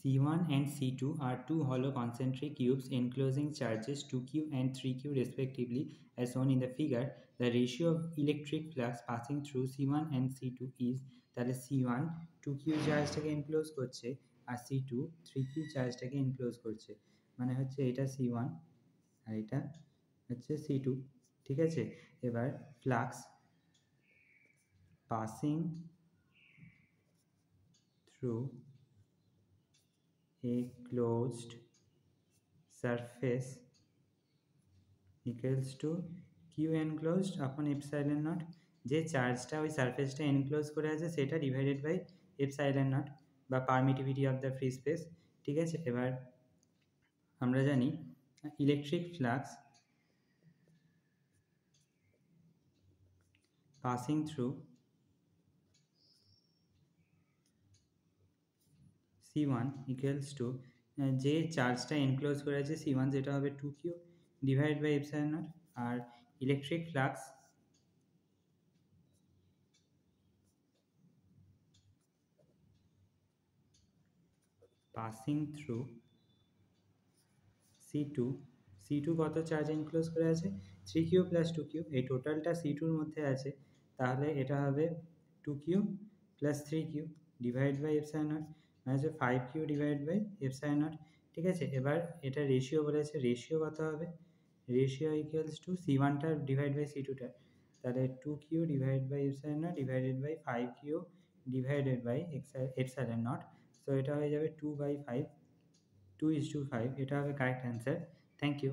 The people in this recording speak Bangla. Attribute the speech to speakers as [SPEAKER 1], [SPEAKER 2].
[SPEAKER 1] C1 and C2 are two hollow concentric cubes enclosing charges 2q and 3q respectively as shown in the figure. The ratio of electric flux passing through C1 and C2 is তাহলে C1 2q চার্জটাকে এনক্লোজ করছে আর C2 3q চার্জটাকে এনক্লোজ করছে, মানে হচ্ছে এটা C1 আর এটা হচ্ছে C2, ঠিক আছে। এবার flux passing through a closed surface equals to q enclosed upon epsilon naught, যে চার্জটা ওই সারফেসটা এনক্লোজ করে আছে সেটা ডিভাইডেড বাই এপসাইলন নট বা permittivity of the free space, ঠিক আছে। এবার আমরা জানি electric flux passing through C1 equals to যে চার্জটা এনক্লোজ করে আছে C1 যেটা হবে 2q divide by epsilon naught, আর electric flux passing through C2 কত চার্জ এনক্লোজ করে আছে 3q প্লাস 2q, এই টোটালটা C2 এর মধ্যে আছে, তাহলে এটা হবে 2q plus 3q divide by epsilon naught, মানে হচ্ছে 5q divide by epsilon not, ঠিক আছে। এবার এটা রেশিও বলেছে, রেশিও কত হবে, রেশিও ইকুয়ালস টু C1টা ডিভাইড বাই C2টা, তাহলে 2q divide by epsilon naught divided by 5q divided by epsilon naught, so এটা হয়ে যাবে 2/5, 2:5, এটা হবে কারেক্ট অ্যান্সার। Thank you.